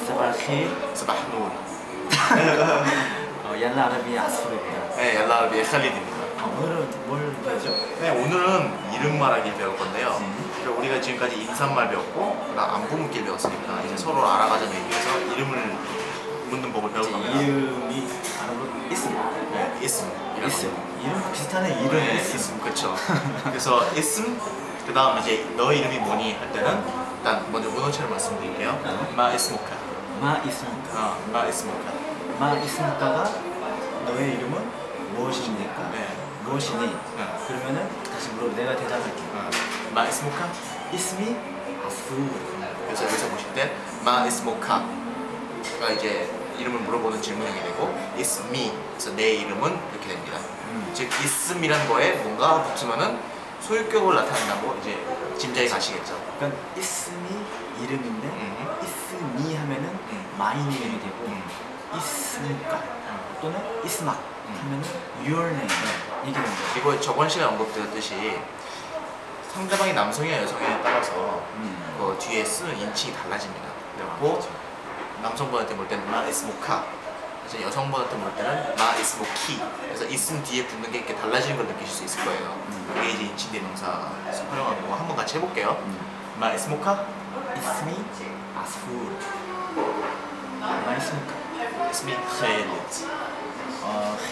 صباح صباح نور. يلا عربي عصفور이에요. 네, 얄라비의 칼리드입니다. 오늘은 뭘 배우죠? 네, 오늘은 이름 말하기 배울 건데요. 그리고 우리가 지금까지 인사말 배웠고, 그다음 안부문길 배웠으니까 이제 서로 알아가자는 의미에서 이름을 묻는 법을 배울 겁니다. 이름이 아랍어로 이스մ. 네, 이스m. 이름 비슷하네. 이름 네, 이스м. 이스m. 그렇죠. 그래서 이스m, 그다음 이제 너 이름이 뭐니 할 때는 일단 먼저 문어체를 말씀드릴게요. 마 이스무카. 마 이스무카. 마 이스무카. 마 이스무카가 너의 이름은 무엇입니까? 네. 무엇이니? 네. 그러면은 다시 물어 내가 대답할게. 마 이스무카. 이스미 아스푸. 그래서 여기서 보실 때 마 이스무카가 이제 이름을 물어보는 질문형이 되고 It's me. 그래서 내 이름은 이렇게 됩니다. 즉 ism이란 거에 뭔가 붙으면은 소유격을 나타낸다고 이제 짐작이 가시겠죠. 그러니까 이스미 이름인데 이스미 하면은 마이네임이 되고 이스무카 또는 이스막 하면은 your name 이게 됩니다. 그리고 저번 시간에 언급드렸듯이 상대방이 남성이냐 여성이냐에 따라서 그 뒤에 쓰는 인칭이 달라집니다. 그래갖고 남성분한테 볼 때는 마 이스모카, 이제 여성분한테 볼 때는 마 이스모키. 그래서 있음 뒤에 붙는 게 이렇게 달라지는 걸 느끼실 수 있을 거예요. 그게 이제 인칭 대명사에서 활용하는 거 한번 같이 해볼게요. 마 이스모카, 이스미 아스푸. 마 이스무카. 이스미 헬리트.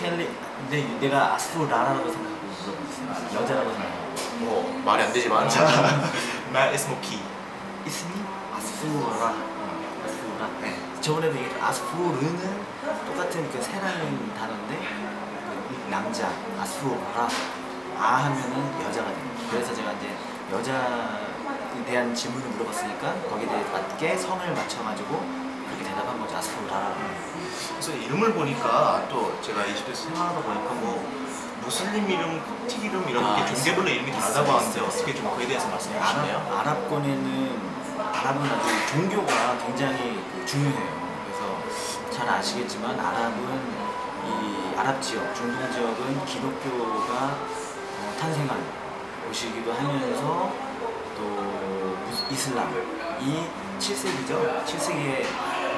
헬리. 근데 내가 아스푸라라고 생각하고 물어봤어요. 여자라고 생각하고. 뭐 말이 안 되지만 마 이스모키. 이스미 아스푸라. 아스푸라. 네. 저번에도 얘기했던 아스푸르는 똑같은 그 새라는 단어인데 그 남자 아스푸라 아 하면은 여자가 됩니다. 그래서 제가 이제 여자에 대한 질문을 물어봤으니까 거기에 대해 맞게 성을 맞춰가지고 그렇게 대답한 거죠. 아스푸라. 그래서 이름을 보니까 또 제가 이집트에서 생활하다 보니까 뭐 무슬림 이름, kop틱 이름 이런 게 종교별로 이름이 다르다고 하는데 어떻게 좀 그에 대해서 말씀해 주시나요? 아랍권에는 아랍은 아주 종교가 굉장히 중요해요. 그래서 잘 아시겠지만 아랍은 이 아랍 지역, 중동 지역은 기독교가 탄생한 곳이기도 하면서 또 이슬람 이 7세기죠. 7세기에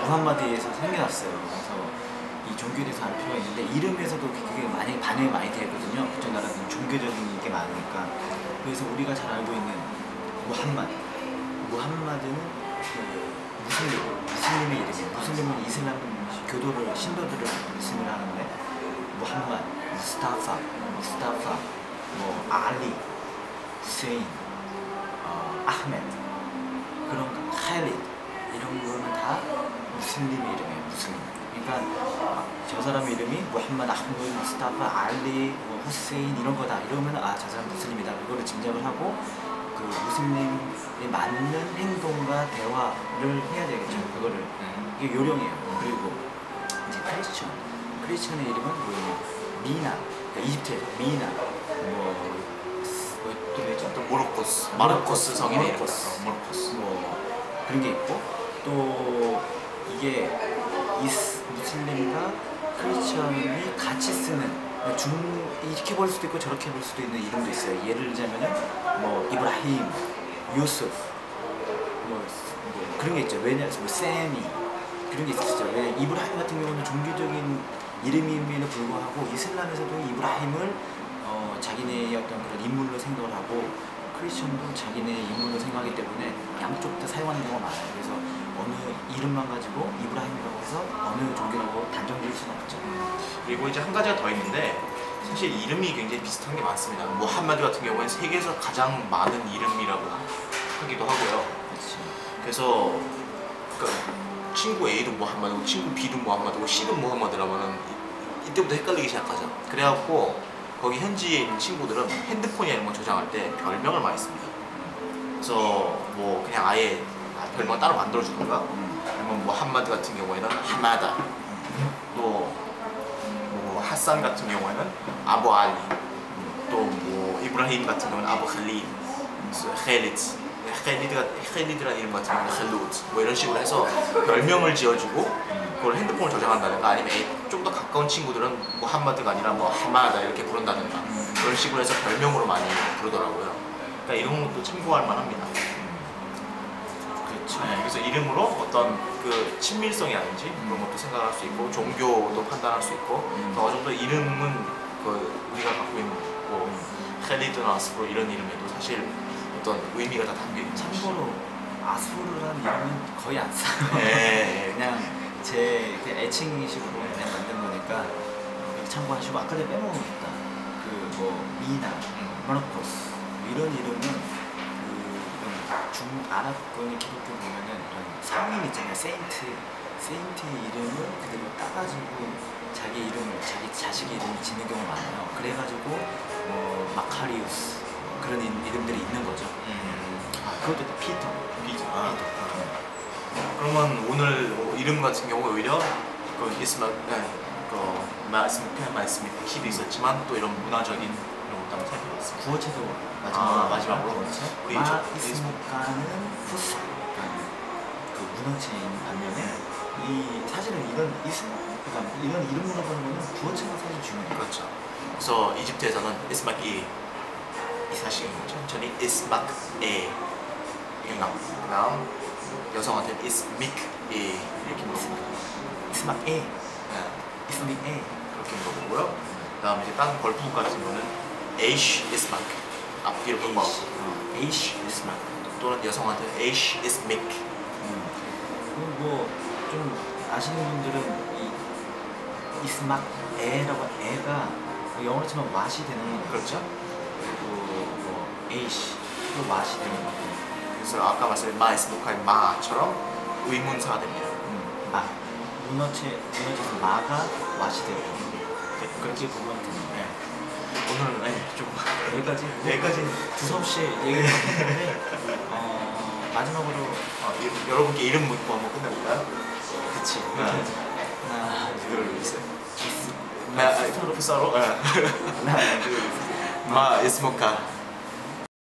무함마드에서 생겨났어요. 그래서 이 종교에 대해서 알 필요가 있는데 이름에서도 그게 많이 반영이 많이 되거든요. 그쪽 나라는 종교적인 게 많으니까. 그래서 우리가 잘 알고 있는 무함마드는 무슬림의 이름이에요. 무슬림은 이슬람 교도를 신도들을 무슬림을 하는데 무함마드, 무스타파, 뭐 알리, 후세인, 아흐메드 그런 거, 칼리드 이런 거는 다 무슬림의 이름이에요. 무슬림. 그러니까 저 사람 이름이 무함마드, 아흐메드, 무스타파, 알리, 뭐 후세인 이런 거다. 이러면 아 저 사람 무슬림이다. 그거를 짐작을 하고 그 무슬림에 맞는 행동과 대화를 해야 되겠죠. 그거를 이게 요령이에요. 그리고 이제 크리스천의 이름은 뭐예요? 미나, 그러니까 이집트에서 미나, 또 뭐죠? 또 마르코스 성인의 이름. 모로코스 뭐 그런 게 있고 또 이게 무슬림과 크리스천이 같이 쓰는 이렇게 볼 수도 있고 저렇게 볼 수도 있는 이름도 있어요. 예를 들자면은 뭐 이브라힘, 유스프 뭐 그런 게 있죠. 왜냐면 뭐 세미 그런 게 있었죠. 왜 이브라힘 같은 경우는 종교적인 이름임에도 불구하고 이슬람에서도 이브라힘을 자기네의 어떤 그런 인물로 생각을 하고 크리스천도 자기네의 인물로 생각하기 때문에 양쪽 다 사용하는 경우가 많아요. 그래서 어느 이름만 가지고 이브라힘이라고 해서 어느 종교라고 단정 지을 수는 없죠. 그리고 이제 한 가지가 더 있는데 사실 이름이 굉장히 비슷한 게 많습니다. 무함마드 같은 경우에는 세계에서 가장 많은 이름이라고 하기도 하고요. 그렇지. 그래서 그러니까 친구 A도 무함마드고 친구 B도 무함마드고 C도 무함마드라면은 이때부터 헷갈리기 시작하죠. 그래갖고 거기 현지에 있는 친구들은 핸드폰이나 이런 거 저장할 때 별명을 많이 씁니다. 그래서 뭐 그냥 아예 별명 따로 만들어주던가 아니면 무함마드 같은 경우에는 하마다 또 뭐 하산 같은 경우에는 아부 알리 또 뭐 이브라힘 같은 경우는 아부 칼리 헬리드라는 이름 같은 경우는 헬루드 뭐 이런 식으로 해서 별명을 지어주고 그걸 핸드폰을 저장한다든가 아니면 좀 더 가까운 친구들은 무함마드가 아니라 뭐 하마다 이렇게 부른다든가 그런 식으로 해서 별명으로 많이 부르더라고요. 그러니까 이런 것도 참고할 만합니다. 그렇죠. 그렇죠. 네, 그래서 이름으로 어떤 그 친밀성이라든지 그런 것도 생각할 수 있고 종교도 판단할 수 있고 또 어느 정도 이름은 그 우리가 갖고 있는 뭐 헬리드나 아스프로 이런 이름에도 사실 어떤 의미가 다 담겨 있는 참고로 아수르라는 이름은 거의 안 써요. 네. 그냥 제 애칭식으로 그냥 만든 거니까 참고하시고 아까 전에 빼먹은 거 있다. 그 뭐 미나, 마르코스 이런 이름은 그 중아랍권의 기독교 보면은 이런 성인 있잖아요. 세인트의 이름을 그대로 따가지고 자기 이름을 자기 자식의 이름을 짓는 경우가 많아요. 그래가지고 마카리우스 그런 이름들이 있는 거죠. 그것도 있다. 피터. 그러면 오늘 이름 같은 경우 오히려 그 말씀이 팁이 있었지만 또 이런 문화적인 이런 것도 한번 살펴봤습니다. 구어체도 마지막으로 구어체. 우리 마이스모카는 푸스 그 문어체인 반면에 이 사실은 이런 그러니까 이런 이름으로 보는 거는 구어체가 사실 중요해요. 그렇죠. 그래서 이집트에서는 이스마키 사실 천천히 이스마크에 이게 나온 여성한테는 이스미크 이렇게 물어보고 이스마에 이스미에 그렇게 물어보고요. 그다음에 이제 다른 걸프 같은 경우는 에이쉬 이스마크 앞뒤로 바꿔 에이시 이스마 또는 여성한테는 에이쉬 이스미크 그리고 좀 아시는 분들은 이 이스마에라고 애가 영어로 치면 왓이 되는 거 그렇죠. 그리고 뭐 에이시 또 왓이 되는 거 그래서 아까 말씀드린 마 이스모카의 마처럼 의문사가 됩니다. 문어체에서 마가 왓이 되고 그렇게 보면 되는데 오늘은 좀 여기까지 두서없이 얘기를 했는데 마지막으로 여러분께 이름 묻고 한번 끝내볼까요? 그치 하나 둘셋 둘 프사로 하나 둘 마 이스모카